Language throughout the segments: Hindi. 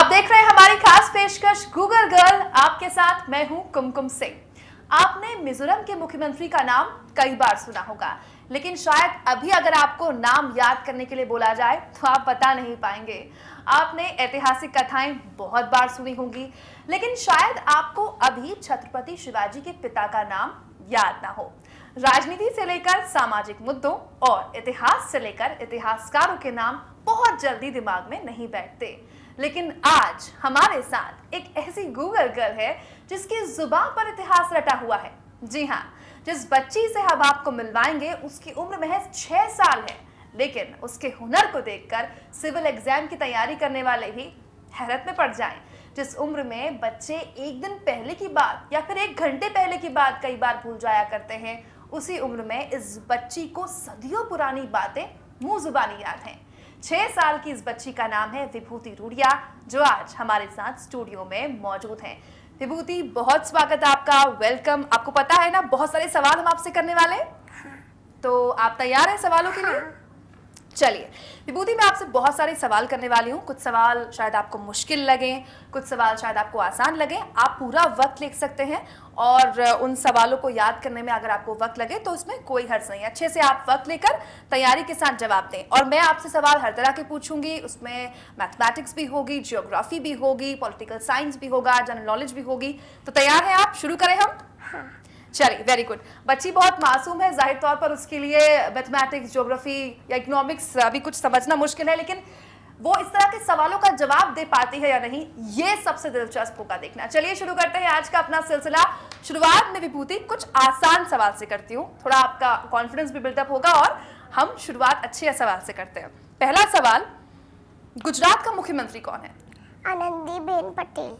आप देख रहे हैं हमारी खास पेशकश गूगल गर्ल, आपके साथ मैं हूं कुमकुम सिंह। आपने मिजोरम के मुख्यमंत्री का नाम कई बार सुना होगा, लेकिन शायद अभी अगर आपको नाम याद करने के लिए बोला जाए तो आप बता नहीं पाएंगे। आपने ऐतिहासिक कथाएं बहुत बार सुनी होंगी, लेकिन शायद आपको अभी छत्रपति शिवाजी के पिता का नाम याद ना हो। राजनीति से लेकर सामाजिक मुद्दों और इतिहास से लेकर इतिहासकारों के नाम बहुत जल्दी दिमाग में नहीं बैठते, लेकिन आज हमारे साथ एक ऐसी गूगल गर्ल है जिसकी जुबान पर इतिहास रटा हुआ है। जी हाँ, जिस बच्ची से हम आपको मिलवाएंगे उसकी उम्र महज 6 साल है, लेकिन उसके हुनर को देखकर सिविल एग्जाम की तैयारी करने वाले भी हैरत में पड़ जाएं। जिस उम्र में बच्चे एक दिन पहले की बात या फिर 1 घंटे पहले की बात कई बार भूल जाया करते हैं, उसी उम्र में इस बच्ची को सदियों पुरानी बातें मुंह जुबानी याद हैं। 6 साल की इस बच्ची का नाम है विभूति रूडिया, जो आज हमारे साथ स्टूडियो में मौजूद हैं। विभूति, बहुत स्वागत है आपका, वेलकम। आपको पता है ना, बहुत सारे सवाल हम आपसे करने वाले हैं, तो आप तैयार हैं सवालों के लिए? चलिए विभूति, मैं आपसे बहुत सारे सवाल करने वाली हूँ। कुछ सवाल शायद आपको मुश्किल लगे, कुछ सवाल शायद आपको आसान लगे। आप पूरा वक्त लिख सकते हैं और उन सवालों को याद करने में अगर आपको वक्त लगे तो उसमें कोई हर्ज नहीं। अच्छे से आप वक्त लेकर तैयारी के साथ जवाब दें। और मैं आपसे सवाल हर तरह के पूछूंगी, उसमें मैथमेटिक्स भी होगी, जियोग्राफी भी होगी, पॉलिटिकल साइंस भी होगा, जनरल नॉलेज भी होगी। तो तैयार हैं आप? शुरू करें हम? हाँ। चलिए, वेरी गुड। बच्ची बहुत मासूम है, जाहिर तौर पर उसके लिए मैथमेटिक्स, ज्योग्राफी या इकोनॉमिक्स अभी कुछ समझना मुश्किल है, लेकिन वो इस तरह के सवालों का जवाब दे पाती है या नहीं, ये सबसे दिलचस्प होगा देखना। चलिए शुरू करते हैं आज का अपना सिलसिला। शुरुआत में विभूति कुछ आसान सवाल से करती हूँ, थोड़ा आपका कॉन्फिडेंस भी बिल्डअप होगा और हम शुरुआत अच्छे सवाल से करते हैं। पहला सवाल, गुजरात का मुख्यमंत्री कौन है? आनंदीबेन पटेल।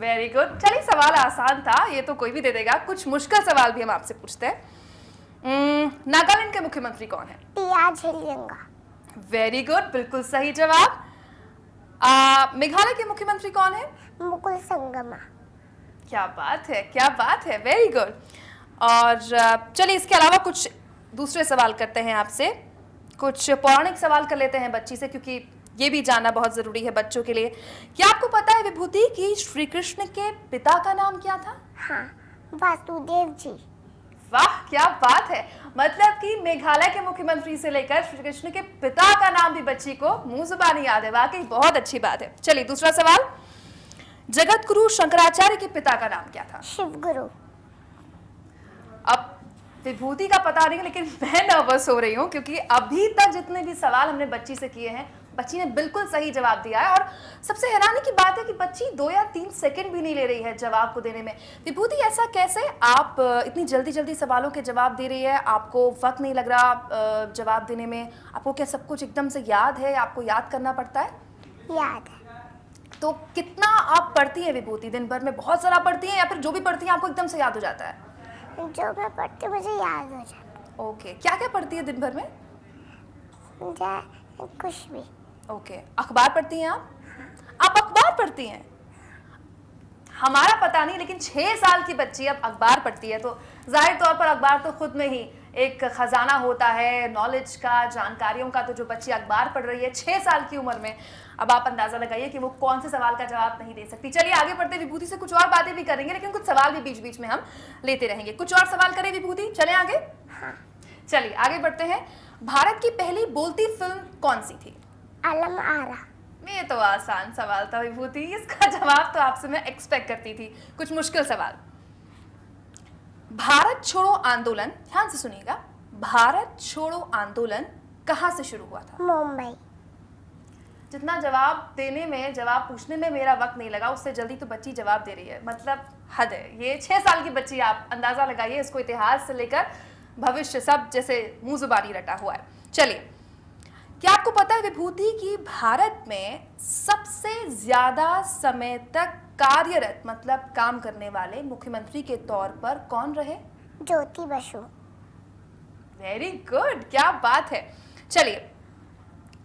Very good. चलिए, सवाल आसान था, ये तो कोई भी दे देगा। कुछ मुश्किल सवाल भी हम आपसे पूछते हैं। नागालैंड के मुख्यमंत्री कौन है? टी.आर. झिलयंगा। वेरी गुड, बिल्कुल सही जवाब। मेघालय के मुख्यमंत्री कौन है? मुकुल संगमा। क्या बात है, क्या बात है, वेरी गुड। और चलिए, इसके अलावा कुछ दूसरे सवाल करते हैं आपसे। कुछ पौराणिक सवाल कर लेते हैं बच्ची से, क्योंकि ये भी जानना बहुत जरूरी है बच्चों के लिए। क्या आपको पता है विभूति कि श्री कृष्ण के पिता का नाम क्या था? हाँ, वासुदेव जी। वाह, क्या बात है। मतलब कि मेघालय के मुख्यमंत्री से लेकर श्री कृष्ण के पिता का नाम भी बच्ची को मुंह जुबानी याद है। वाकई बहुत अच्छी बात है। चलिए दूसरा सवाल, जगत गुरु शंकराचार्य के पिता का नाम क्या था? शिव गुरु। अब विभूति का पता नहीं, लेकिन मैं नर्वस हो रही हूँ, क्योंकि अभी तक जितने भी सवाल हमने बच्ची से किए हैं, बच्ची ने बिल्कुल सही जवाब दिया है। और सबसे हैरानी की बात है कि बच्ची 2 या 3 सेकंड भी नहीं ले रही है जवाब को देने में। विभूति, ऐसा कैसे? आप इतनी जल्दी जल्दी सवालों के जवाब दे रही है, आपको वक्त नहीं लग रहा जवाब देने में? आपको क्या सब कुछ एकदम से याद है? आपको याद करना पड़ता है? याद है। तो कितना आप पढ़ती हैं विभूति दिन भर में? बहुत सारा पढ़ती हैं या फिर जो भी पढ़ती हैं आपको एकदम से याद हो जाता है? जो मैं पढ़ती मुझे याद हो जाता। ओके, क्या क्या पढ़ती है दिन भर में? कुछ भी। ओके, अखबार पढ़ती हैं आप? आप अखबार पढ़ती हैं? हमारा पता नहीं, लेकिन 6 साल की बच्ची अब अखबार पढ़ती है, तो जाहिर तौर पर अखबार तो खुद में ही एक खजाना होता है नॉलेज का, जानकारियों का। तो जो बच्ची अखबार पढ़ रही है 6 साल की उम्र में, अब आप अंदाजा लगाइए कि वो कौन से सवाल का जवाब नहीं दे सकती। चलिए आगे बढ़ते, विभूति से कुछ और बातें भी करेंगे, लेकिन कुछ सवाल भी बीच बीच में हम लेते रहेंगे। कुछ और सवाल करें विभूति? चले आगे? हाँ। चलिए आगे बढ़ते हैं। भारत की पहली बोलती फिल्म कौन सी थी? आलम आरा। ये तो आसान सवाल था विभूति, इसका जवाब तो आपसे मैं एक्सपेक्ट करती थी। कुछ मुश्किल सवाल। भारत छोड़ो आंदोलन, ध्यान से सुनिएगा, भारत छोड़ो आंदोलन कहाँ से शुरू हुआ था? मुंबई। जितना जवाब देने में, जवाब पूछने में मेरा वक्त नहीं लगा, उससे जल्दी तो बच्ची जवाब दे रही है। मतलब हद है। ये 6 साल की बच्ची, आप अंदाजा लगाइए, इसको इतिहास से लेकर भविष्य सब जैसे मुंह जुबानी रटा हुआ है। चलिए, क्या आपको पता है विभूति कि भारत में सबसे ज्यादा समय तक कार्यरत, मतलब काम करने वाले मुख्यमंत्री के तौर पर कौन रहे? ज्योति बसु। वेरी गुड, क्या बात है। चलिए,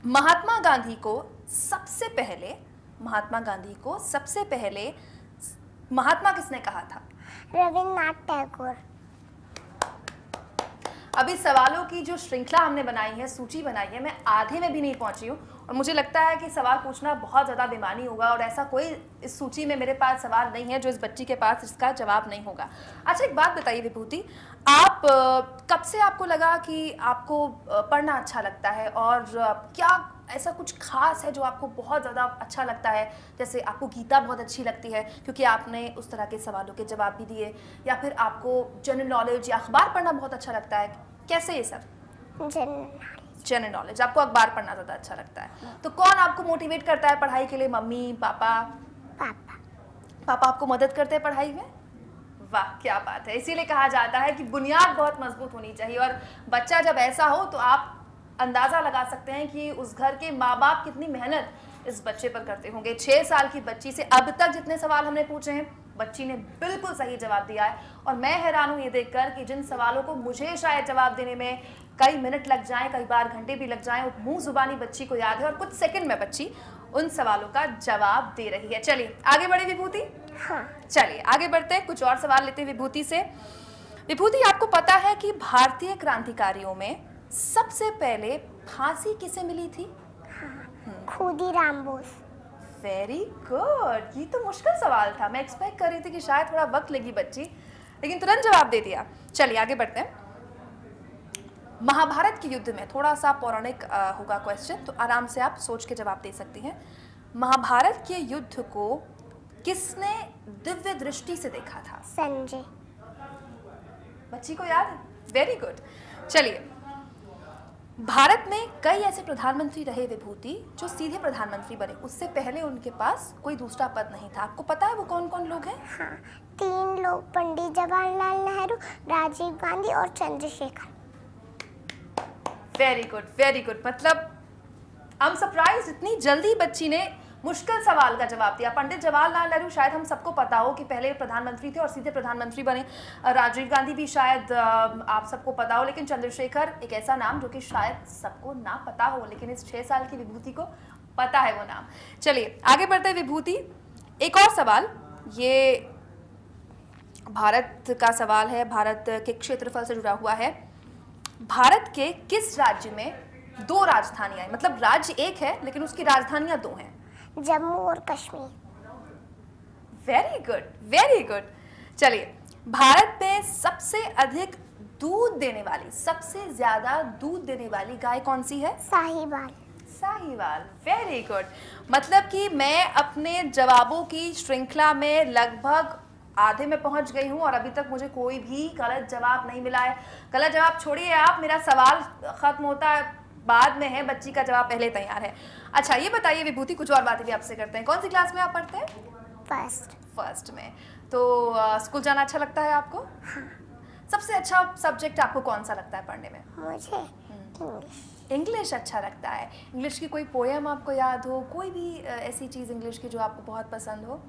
महात्मा गांधी को सबसे पहले महात्मा किसने कहा था? रविन्द्रनाथ टैगोर। अभी सवालों की जो श्रृंखला हमने बनाई है, सूची बनाई है, मैं आधे में भी नहीं पहुंची हूँ, और मुझे लगता है कि सवाल पूछना बहुत ज़्यादा बेमानी होगा और ऐसा कोई इस सूची में मेरे पास सवाल नहीं है जो इस बच्ची के पास इसका जवाब नहीं होगा। अच्छा, एक बात बताइए विभूति, आप कब से आपको लगा कि आपको पढ़ना अच्छा लगता है, और क्या ऐसा कुछ खास है जो आपको बहुत ज़्यादा अच्छा लगता है? जैसे आपको गीता बहुत अच्छी लगती है क्योंकि आपने उस तरह के सवालों के जवाब भी दिए, या फिर आपको जनरल नॉलेज या अखबार पढ़ना बहुत अच्छा लगता है? कैसे ये सब? जनरल नॉलेज, आपको अखबार पढ़ना ज़्यादा अच्छा लगता है। तो कौन आपको मोटिवेट करता है पढ़ाई के लिए? मम्मी, पापा? पापा आपको मदद करते हैं पढ़ाई में? वाह, क्या बात है। इसीलिए कहा जाता है कि बुनियाद बहुत मजबूत होनी चाहिए, और बच्चा जब ऐसा हो तो आप अंदाज़ा लगा सकते हैं कि उस घर के माँ बाप कितनी मेहनत इस बच्चे पर करते होंगे। 6 साल की बच्ची से अब तक जितने सवाल हमने पूछे हैं, बच्ची ने बिल्कुल सही जवाब दिया है, और मैं हैरान हूँ ये देखकर कि जिन सवालों को मुझे शायद जवाब देने में कई मिनट लग जाएं, कई बार घंटे भी लग जाएं, मुंह जुबानी बच्ची को याद है और कुछ सेकंड में बच्ची उन सवालों का जवाब दे रही है। चलिए आगे बढ़े विभूति। हाँ। चलिए आगे बढ़ते हैं, कुछ और सवाल लेते हैं विभूति से। विभूति, आपको पता है कि भारतीय क्रांतिकारियों में सबसे पहले फांसी किसे मिली थी? खुदीराम बोस। वेरी गुड, ये तो मुश्किल सवाल था, मैं एक्सपेक्ट कर रही थी कि शायद थोड़ा वक्त लगी बच्ची, लेकिन तुरंत जवाब दे दिया। चलिए आगे बढ़ते हैं। महाभारत के युद्ध में, थोड़ा सा पौराणिक होगा क्वेश्चन, तो आराम से आप सोच के जवाब दे सकती हैं। महाभारत के युद्ध को किसने दिव्य दृष्टि से देखा था? संजय। बच्ची को याद है? Very good. चलिए, भारत में कई ऐसे प्रधानमंत्री रहे विभूति जो सीधे प्रधानमंत्री बने, उससे पहले उनके पास कोई दूसरा पद नहीं था। आपको पता है वो कौन कौन लोग हैं? हाँ, 3 लोग, पंडित जवाहरलाल नेहरू, राजीव गांधी और Chandrashekhar. Very good, very good. मतलब आई एम सरप्राइज, इतनी जल्दी बच्ची ने मुश्किल सवाल का जवाब दिया। पंडित जवाहरलाल नेहरू शायद हम सबको पता हो कि पहले प्रधानमंत्री थे और सीधे प्रधानमंत्री बने। राजीव गांधी भी शायद आप सबको पता हो, लेकिन चंद्रशेखर एक ऐसा नाम जो कि शायद सबको ना पता हो, लेकिन इस 6 साल की विभूति को पता है वो नाम। चलिए आगे बढ़ते हैं विभूति। एक और सवाल, ये भारत का सवाल है, भारत के क्षेत्रफल से जुड़ा हुआ है। भारत के किस राज्य में 2 राजधानियां हैं? मतलब राज्य एक है लेकिन उसकी राजधानियां 2 हैं। जम्मू और Kashmir. Very good, very good. चलिए, भारत में सबसे अधिक दूध देने वाली, सबसे ज्यादा दूध देने वाली गाय कौन सी है? साहिवाल। Sahiwal, very good. मतलब कि मैं अपने जवाबों की श्रृंखला में लगभग आधे में पहुंच गई हूं और अभी तक मुझे कोई भी गलत जवाब नहीं मिला है। गलत जवाब छोड़िए आप, मेरा सवाल खत्म होता है बाद में है, बच्ची का जवाब पहले तैयार है। अच्छा, ये बताइए विभूति, कुछ और बातें भी आपसे करते हैं। कौन सी क्लास में आप पढ़ते हैं? फर्स्ट में। तो स्कूल जाना अच्छा लगता है आपको? हाँ। सबसे अच्छा सब्जेक्ट आपको कौन सा लगता है पढ़ने में? मुझे इंग्लिश अच्छा लगता है। इंग्लिश की कोई पोएम आपको याद हो, कोई भी ऐसी चीज़ इंग्लिश की जो आपको बहुत पसंद हो?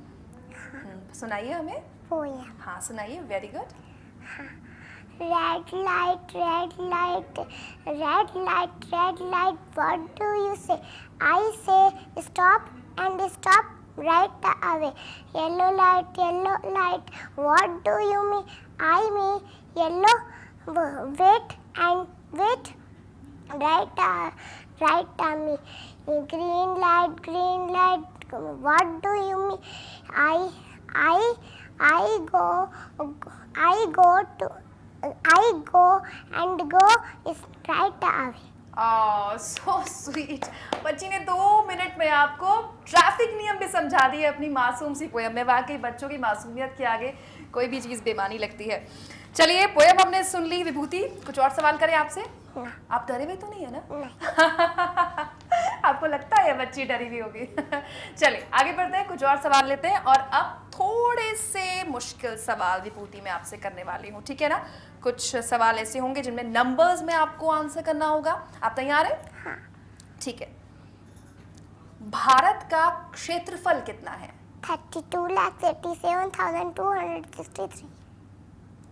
सुनाइए हमें। पोएम। हाँ सुनाइए, very good. Red light, red light, red light, red light, what do you say? I say stop and stop right away. Yellow light, what do you mean? I mean yellow, wait and wait right me. Green light, what do you mean? I go and go is right away. So sweet. बच्ची ने 2 मिनट में आपको ट्रैफिक नियम भी समझा दिए अपनी मासूम सी पोएम में। वाकई बच्चों की मासूमियत के आगे कोई भी चीज़ बेमानी लगती है। चलिए, पोएम हमने सुन ली विभूति, कुछ और सवाल करें आपसे? आप डरे हुए तो नहीं है ना? आपको लगता है बच्ची डरी हुई होगी। चलिए आगे बढ़ते हैं, कुछ और सवाल लेते हैं, और अब थोड़े से मुश्किल सवाल विभूति में आपसे करने वाली हूँ, ठीक है ना? कुछ सवाल ऐसे होंगे जिनमें नंबर्स में आपको आंसर करना होगा। आप तैयार हैं? हाँ। ठीक है। भारत का क्षेत्रफल कितना है? 32,87,263।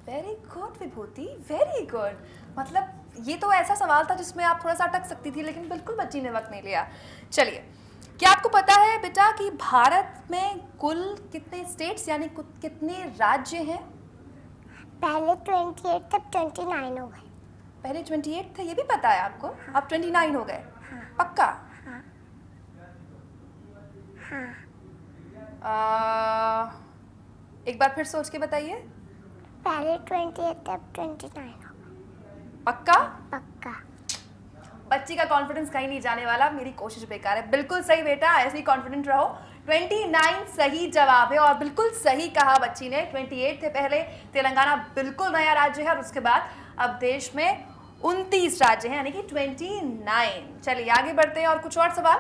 वेरी गुड विभूति, वेरी गुड। मतलब ये तो ऐसा सवाल था जिसमें आप थोड़ा सा अटक सकती थी, लेकिन बिल्कुल बच्ची ने वक्त नहीं लिया। चलिए, क्या आपको पता है बेटा कि भारत में कुल कितने स्टेट्स यानी कितने राज्य हैं? पहले 28 तक 29 हो गए। पहले 28 थे, ये भी पता है आपको? अब 29 हो गए? हाँ। पक्का? हाँ। हाँ, एक बार फिर सोच के बताइए। पहले 28 अब 29 होगा। पक्का? पक्का। बच्ची का कॉन्फिडेंस कहीं नहीं जाने वाला, मेरी कोशिश बेकार है। बिल्कुल सही बेटा, ऐसे ही कॉन्फिडेंट रहो। 29 सही जवाब है और बिल्कुल सही कहा बच्ची ने। 28 थे पहले। तेलंगाना बिल्कुल नया राज्य है और उसके बाद अब देश में 29 राज्य हैं, यानी कि 29। चलिए आगे बढ़ते हैं और कुछ और सवाल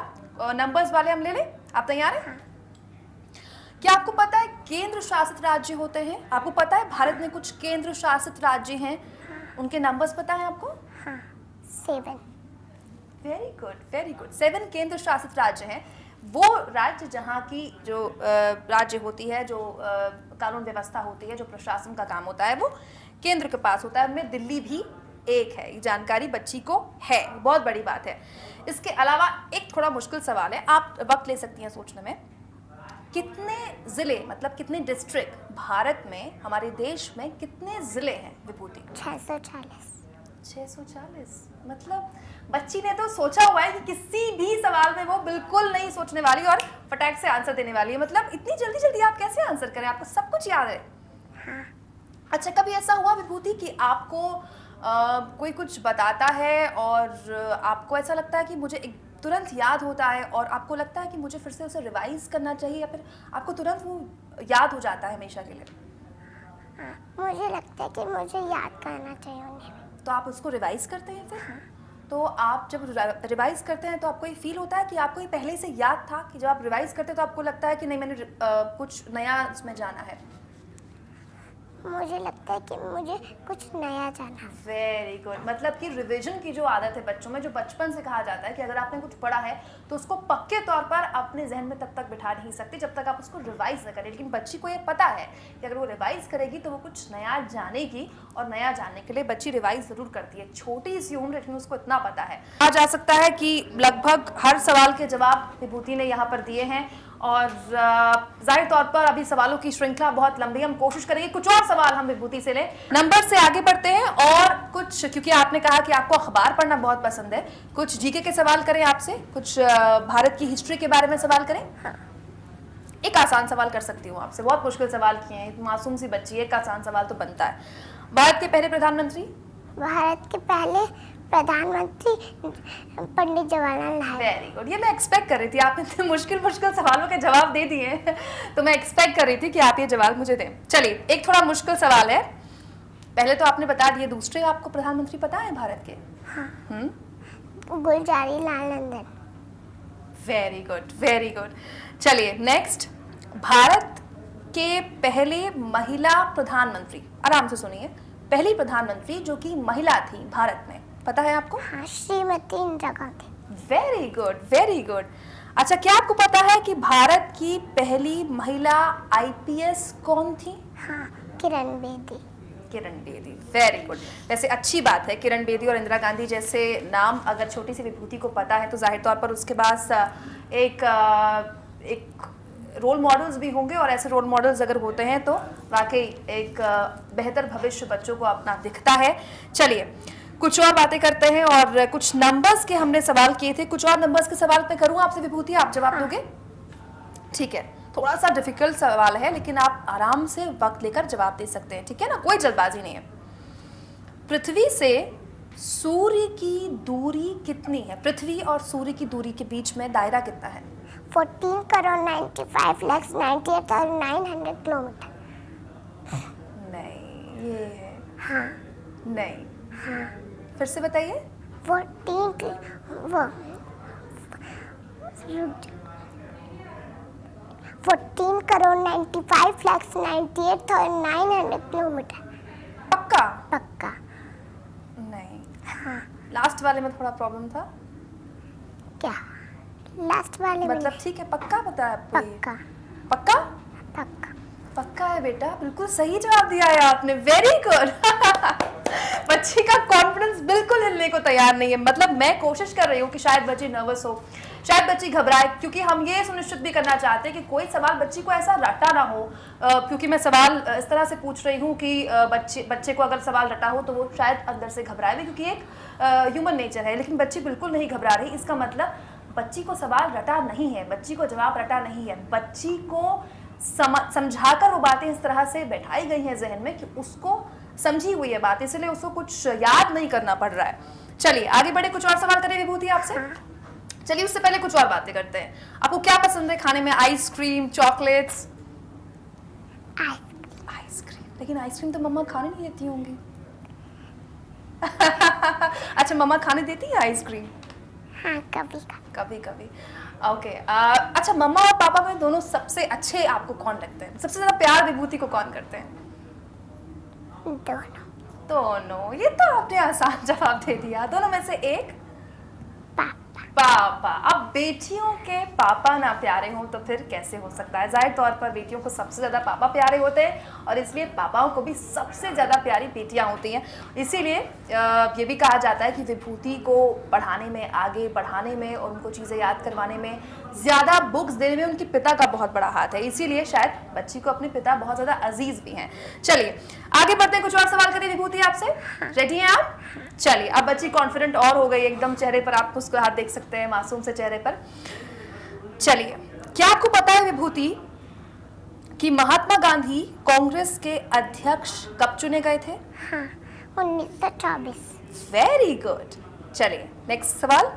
नंबर्स वाले हम ले लें। आप तैयार हैं? हाँ। क्या आपको पता है केंद्र शासित राज्य होते हैं? आपको पता है भारत में कुछ केंद्र शासित राज्य हैं, उनके नंबर्स पता है आपको? हाँ, 7। Very good, very good. 7 केंद्र शासित राज्य हैं। वो राज्य जहाँ की जो राज्य होती है, जो कानून व्यवस्था होती है, जो प्रशासन का काम होता है, वो केंद्र के पास होता है। उनमें दिल्ली भी एक है। ये जानकारी बच्ची को है, बहुत बड़ी बात है। इसके अलावा एक थोड़ा मुश्किल सवाल है, आप वक्त ले सकती हैं सोचने में। कितने जिले, मतलब कितने डिस्ट्रिक्ट भारत में, हमारे देश में कितने जिले हैं विभूति? 640। 640। मतलब बच्ची ने तो सोचा हुआ है कि किसी भी सवाल में वो बिल्कुल नहीं सोचने वाली और फटाक से आंसर देने वाली है। मतलब इतनी जल्दी जल्दी आप कैसे आंसर करें? आपको सब कुछ याद है। हाँ। अच्छा, कभी ऐसा हुआ विभूति कि आपको कोई कुछ बताता है और आपको ऐसा लगता है कि मुझे एक तुरंत याद होता है और आपको लगता है कि मुझे फिर से उसे रिवाइज करना चाहिए, या फिर आपको तुरंत वो याद हो जाता है हमेशा के लिए? हाँ, मुझे लगता है कि मुझे याद करना चाहिए उन्हें। तो आप उसको रिवाइज करते हैं फिर? तो आप जब रिवाइज करते हैं तो आपको ये फील होता है कि आपको ये पहले से याद था, कि जब आप रिवाइज करते हैं तो आपको लगता है कि नहीं, मैंने कुछ नया इसमें जाना है? मुझे लगता है कि मुझे कुछ नया जाना है। Very good. मतलब कि रिवीजन की जो आदत है बच्चों में, जो बचपन से कहा जाता है कि अगर आपने कुछ पढ़ा है तो उसको पक्के तौर पर अपने जहन में तब तक बिठा नहीं सकते जब तक आप उसको रिवाइज न करें। लेकिन बच्ची को ये पता है कि अगर वो रिवाइज करेगी तो वो कुछ नया जानेगी, और नया जानने के लिए बच्ची रिवाइज जरूर करती है। छोटी सी उम्र, लेकिन उसको इतना पता है। कहा जा सकता है कि लगभग हर सवाल के जवाब विभूति ने यहाँ पर दिए हैं और जाहिर तौर पर अभी सवालों की श्रृंखला बहुत लंबी, हम कोशिश करेंगे कुछ और सवाल हम विभूति से लें। नंबर से आगे बढ़ते हैं और कुछ, क्योंकि आपने कहा कि आपको अखबार पढ़ना बहुत पसंद है, कुछ जीके के सवाल करें आपसे, कुछ भारत की हिस्ट्री के बारे में सवाल करें। एक आसान सवाल कर सकती हूँ आपसे, बहुत मुश्किल सवाल किए हैं, मासूम सी बच्ची, एक आसान सवाल तो बनता है। भारत के पहले प्रधानमंत्री? भारत के पहले प्रधानमंत्री पंडित जवाहरलाल नेहरू। Very good. ये मैं एक्सपेक्ट कर रही थी, आपने इतने मुश्किल मुश्किल सवालों के जवाब दे दिए तो मैं एक्सपेक्ट कर रही थी कि आप ये जवाब मुझे दें। चलिए एक थोड़ा मुश्किल सवाल है। पहले तो आपने बता दिए, दूसरे आपको प्रधानमंत्री पता है भारत के? हाँ। Gulzari Lal Nandan. Very good, very good. चलिए नेक्स्ट, भारत के पहले महिला प्रधानमंत्री, आराम से सुनिए, पहली प्रधानमंत्री जो कि महिला थी भारत में, पता है आपको? हाँ, Shrimati Indira Gandhi. Very good, very good. अच्छा, क्या आपको पता है कि भारत की पहली महिला आईपीएस कौन थी? हाँ, किरण बेदी। Kiran Bedi, very good. वैसे अच्छी बात है, किरण बेदी और इंदिरा गांधी जैसे नाम अगर छोटी सी विभूति को पता है तो जाहिर तौर पर उसके पास एक रोल मॉडल्स भी होंगे, और ऐसे रोल मॉडल्स अगर होते हैं तो वाकई एक बेहतर भविष्य बच्चों को अपना दिखता है। चलिए कुछ और बातें करते हैं और कुछ नंबर्स के हमने सवाल किए थे, कुछ और नंबर्स के सवाल मैं करूँ आपसे विभूति, आप जवाब दोगे? ठीक है, थोड़ा सा डिफिकल्ट सवाल है लेकिन आप आराम से वक्त लेकर जवाब दे सकते हैं, ठीक है ना, कोई जल्दबाजी नहीं है। पृथ्वी से सूर्य की दूरी कितनी है? पृथ्वी और सूर्य की दूरी के बीच में दायरा कितना है? 14 करोड़ 95,98,900 किलोमीटर। नहीं, ये है। हाँ। नहीं, हाँ। फिर से बताइए। 14 करोड़ 95,98,900 किलोमीटर। पक्का? पक्का। नहीं। हाँ। लास्ट वाले में थोड़ा प्रॉब्लम था। क्या लास्ट वाले में? मतलब ठीक है, पक्का पता है आपको? पक्का। पक्का? पक्का। पक्का है बेटा, बिल्कुल सही जवाब दिया है आपने, वेरी गुड। बच्ची का कॉन्फिडेंस बिल्कुल हिलने को तैयार नहीं है। मतलब मैं कोशिश कर रही हूँ कि शायद बच्ची नर्वस हो, शायद बच्ची घबराए, क्योंकि हम ये सुनिश्चित भी करना चाहते हैं कि कोई सवाल बच्ची को ऐसा रटा ना हो, क्योंकि मैं सवाल इस तरह से पूछ रही हूँ कि बच्चे को अगर सवाल रटा हो तो वो शायद अंदर से घबराए भी, क्योंकि एक ह्यूमन नेचर है। लेकिन बच्ची बिल्कुल नहीं घबरा रही, इसका मतलब बच्ची को सवाल रटा नहीं है, बच्ची को जवाब रटा नहीं है, बच्ची को समझाकर वो बातें इस तरह से बैठाई गई हैं जहन में कि उसको समझी हुई है बात, इसलिए उसको कुछ याद नहीं करना पड़ रहा है। चलिए आगे बढ़े, कुछ और सवाल करें विभूति आपसे। चलिए उससे पहले कुछ और बातें करते हैं। आपको क्या पसंद है खाने में? Ice cream, chocolates? आइसक्रीम, लेकिन आइसक्रीम तो मम्मा खाने नहीं देती होंगी। अच्छा, मम्मा खाने देती है आइसक्रीम? हाँ, कभी कभी। ओके, अच्छा, मम्मा और पापा में दोनों सबसे अच्छे आपको कौन लगते हैं? सबसे ज्यादा प्यार विभूति को कौन करते हैं? दोनों। ये तो आपने आसान जवाब दे दिया, दोनों में से एक? पापा। अब बेटियों के पापा ना प्यारे हों तो फिर कैसे हो सकता है? जाहिर तौर पर बेटियों को सबसे ज्यादा पापा प्यारे होते हैं और इसलिए पापाओं को भी सबसे ज्यादा प्यारी बेटियां होती हैं। इसीलिए ये भी कहा जाता है कि विभूति को पढ़ाने में, आगे बढ़ाने में और उनको चीजें याद करवाने में, ज्यादा बुक्स देने में उनके पिता का बहुत बड़ा हाथ है। इसीलिए शायद बच्ची को अपने पिता बहुत ज्यादा अजीज भी हैं। चलिए आगे बढ़ते हैं, कुछ और सवाल करें विभूति आपसे। रेडी हैं आप? चलिए, अब बच्ची कॉन्फिडेंट और हो गई एकदम, चेहरे पर आप उसको हाथ देख सकते हैं, मासूम से चेहरे पर। चलिए, क्या आपको पता है विभूति कि महात्मा गांधी कांग्रेस के अध्यक्ष कब चुने गए थे? हाँ, 1924। Very good. चलिए नेक्स्ट सवाल।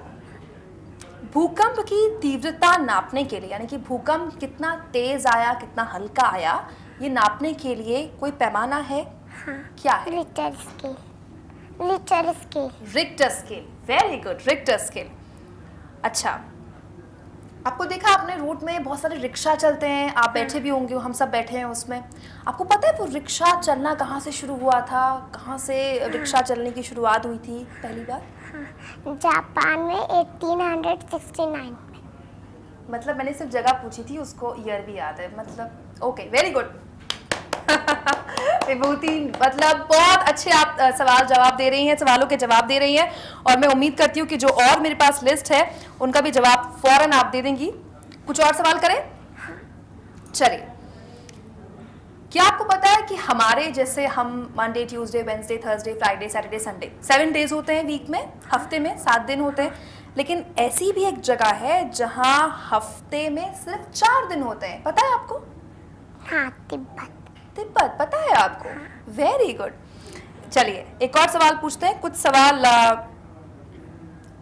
भूकंप की तीव्रता नापने के लिए, यानी कि भूकंप कितना तेज आया, कितना हल्का आया, ये नापने के लिए कोई पैमाना है? हाँ, क्या है? Richter scale. Richter scale, very good, Richter scale. अच्छा, आपको देखा आपने रोड में बहुत सारे रिक्शा चलते हैं, आप बैठे भी होंगे, हम सब बैठे हैं उसमें। आपको पता है वो रिक्शा चलना कहाँ से शुरू हुआ था? कहाँ से रिक्शा चलने की शुरुआत हुई थी पहली बार? जापान में 1869 में। मतलब मैंने सिर्फ जगह पूछी थी, उसको ईयर भी याद है। मतलब ओके, वेरी गुड विभूति, मतलब बहुत अच्छे आप सवाल जवाब दे रही हैं, सवालों के जवाब दे रही हैं, और मैं उम्मीद करती हूँ कि जो और मेरे पास लिस्ट है उनका भी जवाब फौरन आप दे देंगी। कुछ और सवाल करें? चलिए, क्या आपको पता है कि हमारे जैसे हम Monday, Tuesday, Wednesday, Thursday, Friday, Saturday, Sunday 7 days होते हैं वीक में, हफ्ते में 7 दिन होते हैं, लेकिन ऐसी भी एक जगह है जहां हफ्ते में सिर्फ 4 दिन होते हैं। पता है आपको? हाँ, तिब्बत। पता है आपको? Very good. चलिए एक और सवाल पूछते हैं, कुछ सवाल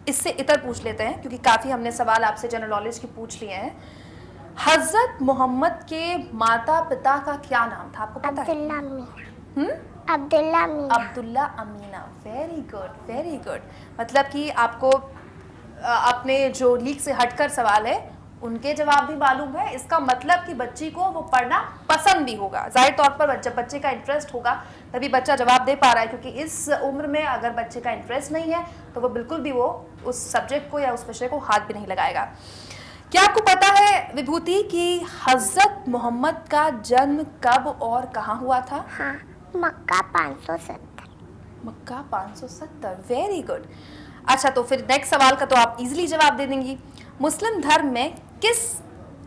इससे इतर पूछ लेते हैं क्योंकि काफी हमने सवाल आपसे जनरल नॉलेज के पूछ लिए हैं। हजरत मोहम्मद के माता पिता का क्या नाम था, आपको पता है? Abdullah Amina. Very good, very good. मतलब कि आपको अपने जो लीक से हटकर सवाल है उनके जवाब भी मालूम है, इसका मतलब कि बच्ची को वो पढ़ना पसंद भी होगा। जाहिर तौर पर जब बच्चे का इंटरेस्ट होगा तभी बच्चा जवाब दे पा रहा है, क्योंकि इस उम्र में अगर बच्चे का इंटरेस्ट नहीं है तो वो बिल्कुल भी वो उस सब्जेक्ट को या उस विषय को हाथ भी नहीं लगाएगा। क्या आपको पता है विभूति कि हजरत मोहम्मद का जन्म कब और कहाँ हुआ था? हाँ, मक्का 570। मक्का 570, वेरी गुड। अच्छा, तो फिर नेक्स्ट सवाल का तो आप इजीली जवाब दे देंगी। मुस्लिम धर्म में किस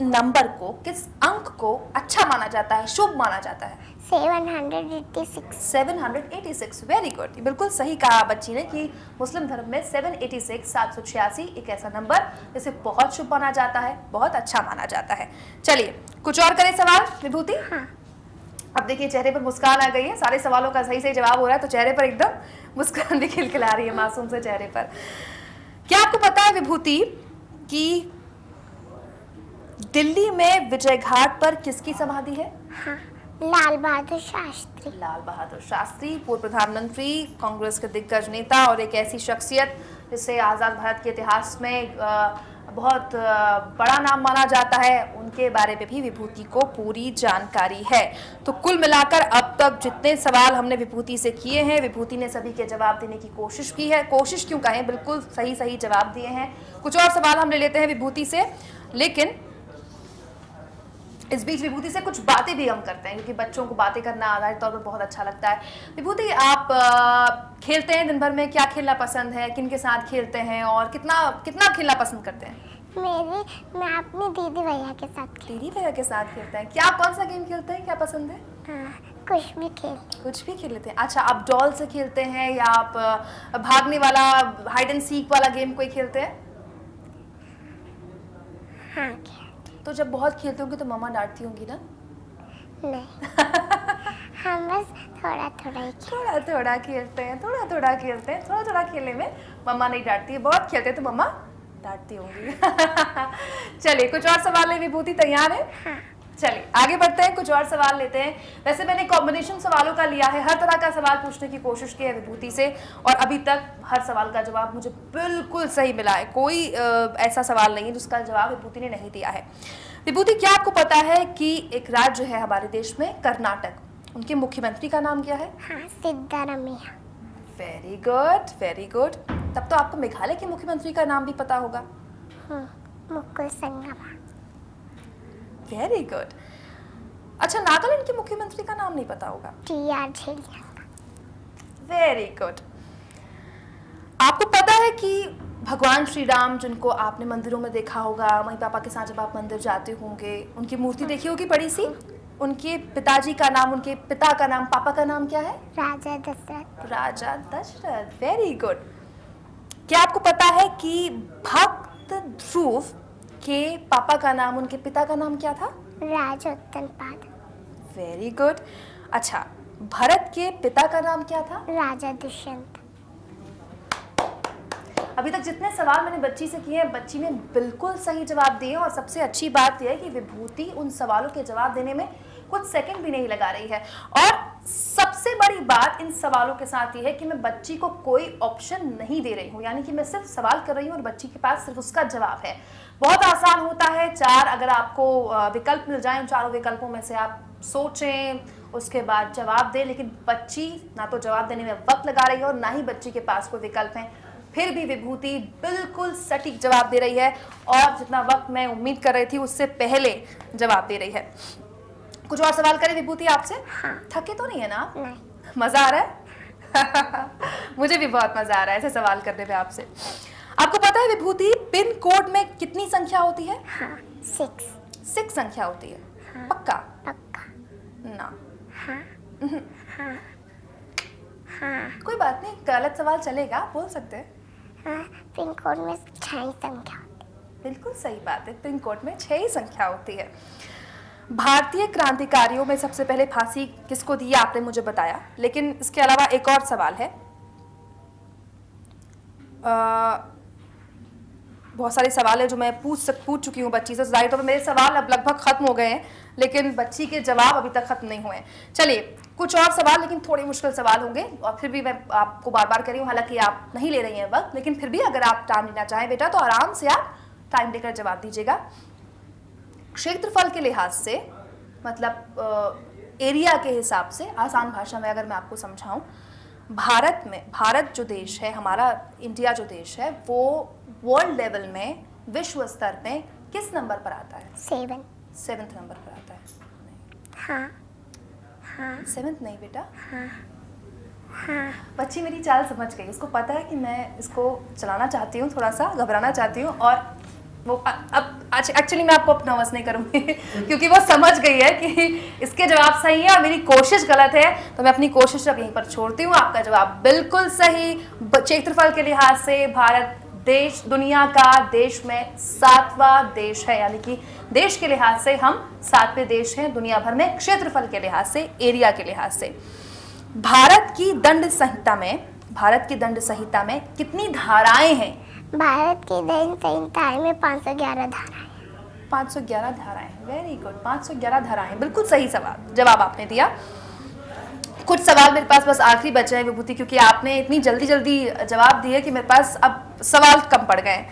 नंबर को, किस अंक को अच्छा माना जाता है, शुभ माना जाता है? 786। 786, वेरी गुड। बिल्कुल सही कहा बच्ची ने कि मुस्लिम धर्म में 786 एक ऐसा नंबर जिसे बहुत शुभ माना जाता है, बहुत अच्छा माना जाता है। चलिए कुछ और करें सवाल विभूति। हाँ। अब देखिए चेहरे पर मुस्कान आ गई है, सारे सवालों का सही जवाब हो रहा है तो चेहरे पर एकदम मुस्कान भी खिलखिला रही है मासूम से चेहरे पर। क्या आपको पता है विभूति कि दिल्ली में विजय घाट पर किसकी समाधि है? हाँ, लाल बहादुर शास्त्री। लाल बहादुर शास्त्री, पूर्व प्रधानमंत्री, कांग्रेस के दिग्गज नेता और एक ऐसी शख्सियत जिसे आज़ाद भारत के इतिहास में बहुत बड़ा नाम माना जाता है, उनके बारे में भी विभूति को पूरी जानकारी है। तो कुल मिलाकर अब तक जितने सवाल हमने विभूति से किए हैं, विभूति ने सभी के जवाब देने की कोशिश की है। कोशिश क्यों कहें, बिल्कुल सही जवाब दिए हैं। कुछ और सवाल हम ले लेते हैं विभूति से, लेकिन इस बीच विभूति से कुछ बातें भी हम करते हैं क्योंकि बच्चों को बातें करना आधारित तौर पर बहुत अच्छा लगता है। विभूति, आप खेलते हैं दिन भर में, क्या खेलना पसंद है, किन के साथ खेलते हैं और कितना खेलना पसंद करते हैं? मैं अपनी दीदी भैया के साथ दीदी भैया के साथ खेलते हैं। क्या कौन सा गेम खेलते हैं, क्या पसंद है? कुछ भी खेल लेते हैं। अच्छा, आप डॉल से खेलते हैं या आप भागने वाला हाइड एंड सीक वाला गेम कोई खेलते हैं? हाँ खेलते। तो जब बहुत खेलते होंगे तो मम्मा डांटती होंगी ना? नहीं हम बस थोड़ा थोड़ा ही खेलते। थोड़ा थोड़ा खेलते हैं, थोड़ा थोड़ा खेलते हैं, थोड़ा थोड़ा खेलने में मम्मा नहीं डांटती है, बहुत खेलते हैं तो मम्मा डांटती होंगी। चलिए कुछ और सवाल ले, विभूति तैयार है? हाँ। चलिए आगे बढ़ते हैं, कुछ और सवाल लेते हैं। वैसे मैंने कॉम्बिनेशन सवालों का लिया है, हर तरह का सवाल पूछने की कोशिश की है विभूति से, और अभी तक हर सवाल का जवाब मुझे बिल्कुल सही मिला है। कोई ऐसा सवाल नहीं है जिसका जवाब विभूति ने नहीं दिया है। विभूति, क्या आपको पता है कि एक राज्य है हमारे देश में कर्नाटक, उनके मुख्यमंत्री का नाम क्या है? हाँ Siddaramaiah. Very good very good. तब तो आपको मेघालय के मुख्यमंत्री का नाम भी पता होगा। मुकुल संगमा। Very good. अच्छा, नागालैंड के मुख्यमंत्री का नाम नहीं पता होगा? TR झेलिया। Very good. आपको पता है कि भगवान श्री राम, जिनको आपने मंदिरों में देखा होगा, मम्मी पापा के साथ जब आप मंदिर जाते होंगे, उनकी मूर्ति देखी होगी बड़ी सी, उनके पिताजी का नाम, उनके पिता का नाम, पापा का नाम क्या है? राजा दशरथ। राजा दशरथ। Very good. क्या आपको पता है कि भक्त ध्रुव के पापा का नाम, उनके पिता का नाम क्या था? राजा उत्तनपाद। Very good. अच्छा, भरत के पिता का नाम क्या था? राजा दुष्यंत। अभी तक जितने सवाल मैंने बच्ची से किए हैं, बच्ची ने बिल्कुल सही जवाब दिए, और सबसे अच्छी बात यह है कि विभूति उन सवालों के जवाब देने में कुछ सेकंड भी नहीं लगा रही है। और सबसे बड़ी बात इन सवालों के साथ ये है कि मैं बच्ची को कोई ऑप्शन नहीं दे रही हूँ, यानी कि मैं सिर्फ सवाल कर रही हूँ और बच्ची के पास सिर्फ उसका जवाब है। बहुत आसान होता है। 4 अगर आपको विकल्प मिल जाए, उन चारों विकल्पों में से आप सोचें, उसके बाद जवाब दें, लेकिन बच्ची ना तो जवाब देने में वक्त लगा रही है और ना ही बच्ची के पास कोई विकल्प है। फिर भी विभूति बिल्कुल सटीक जवाब दे रही है, और जितना वक्त मैं उम्मीद कर रही थी उससे पहले जवाब दे रही है। कुछ और सवाल करें विभूति आपसे? हाँ। थके तो नहीं है ना? नहीं। मजा आ रहा है? मुझे भी बहुत मजा आ रहा है ऐसे सवाल करने में आपसे। आपको पता है विभूति, पिन कोड में कितनी संख्या होती है? हाँ 6 संख्या होती है। हाँ। पक्का? पक्का। ना। हाँ हाँ हाँ कोई बात नहीं, गलत सवाल चलेगा, बोल सकते हैं। हाँ। पिन कोड में 6 संख्या होती बिल्कुल सही बात है, पिन कोड में 6 ही संख्या होती है। भारतीय क्रांतिकारियों में सबसे पहले फांसी किसको दी आपने मुझे बताया, लेकिन इसके अलावा एक और सवाल है। बहुत सारे सवाल है जो मैं पूछ चुकी हूँ बच्ची से, जाहिर तौर पर मेरे सवाल अब लगभग खत्म हो गए हैं, लेकिन बच्ची के जवाब अभी तक खत्म नहीं हुए हैं। चलिए कुछ और सवाल, लेकिन थोड़े मुश्किल सवाल होंगे, और फिर भी मैं आपको बार बार कह रही हूँ, हालांकि आप नहीं ले रही हैं वक्त, लेकिन फिर भी अगर आप टाइम लेना चाहें बेटा तो आराम से आप टाइम लेकर जवाब दीजिएगा। क्षेत्रफल के लिहाज से, मतलब एरिया के हिसाब से, आसान भाषा में अगर मैं आपको समझाऊं, भारत जो देश है हमारा, इंडिया जो देश है, वो वर्ल्ड लेवल में, विश्व स्तर में किस नंबर पर आता है? 7th नंबर पर आता है। हाँ हाँ 7th नहीं बेटा। हाँ हाँ बच्ची मेरी चाल समझ गई, उसको पता है कि मैं इसको चलाना चाहती हूँ, थोड़ा सा घबराना चाहती हूँ, और वो अब एक्चुअली मैं आपको नर्वस नहीं करूँगी क्योंकि वो समझ गई है कि इसके जवाब सही है और मेरी कोशिश गलत है, तो मैं अपनी कोशिश अब यहीं पर छोड़ती हूँ। आपका जवाब बिल्कुल सही। क्षेत्रफल के लिहाज से भारत देश दुनिया का देश में 7वां देश है, यानी कि देश के लिहाज से हम 7वें देश हैं दुनिया भर में, क्षेत्रफल के लिहाज से, एरिया के लिहाज से। भारत की दंड संहिता में कितनी धाराएं हैं? भारत की दंड संहिता में 511 धाराएं। 511 धाराएं। वेरी गुड, 511 धाराएं, बिल्कुल सही जवाब आपने दिया। कुछ सवाल मेरे पास बस आखिरी बचे हैं विभूति, क्योंकि आपने इतनी जल्दी जवाब दिए कि मेरे पास अब सवाल कम पड़ गए।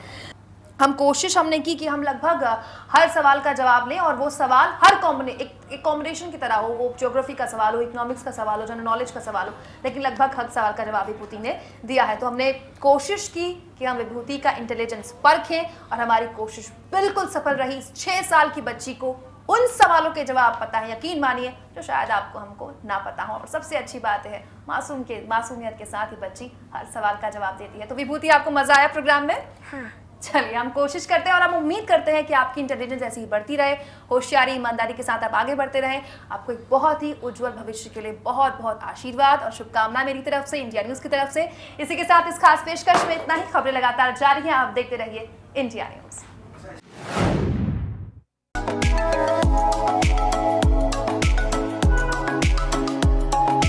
हमने की कि हम लगभग हर सवाल का जवाब लें, और वो सवाल हर एक कॉम्बिनेशन की तरह हो, वो ज्योग्राफी का सवाल हो, इकोनॉमिक्स का सवाल हो, जनरल नॉलेज का सवाल हो, लेकिन लगभग हर सवाल का जवाब विभूति ने दिया है। तो हमने कोशिश की कि हम विभूति का इंटेलिजेंस परखें, और हमारी कोशिश बिल्कुल सफल रही। 6 साल की बच्ची को उन सवालों के जवाब पता है, यकीन मानिए, जो शायद आपको हमको ना पता हो। और सबसे अच्छी बात है, मासूमियत के साथ ही बच्ची हर सवाल का जवाब देती है। तो विभूति, आपको मजा आया प्रोग्राम में? हाँ। चलिए, हम कोशिश करते हैं और हम उम्मीद करते हैं कि आपकी इंटेलिजेंस ऐसी ही बढ़ती रहे, होशियारी ईमानदारी के साथ आप आगे बढ़ते रहें। आपको एक बहुत ही उज्जवल भविष्य के लिए बहुत बहुत आशीर्वाद और शुभकामनाएं मेरी तरफ से, इंडिया न्यूज़ की तरफ से। इसी के साथ इस खास पेशकश में इतना ही। खबरें लगातार जारी हैं, आप देखते रहिए इंडिया न्यूज़।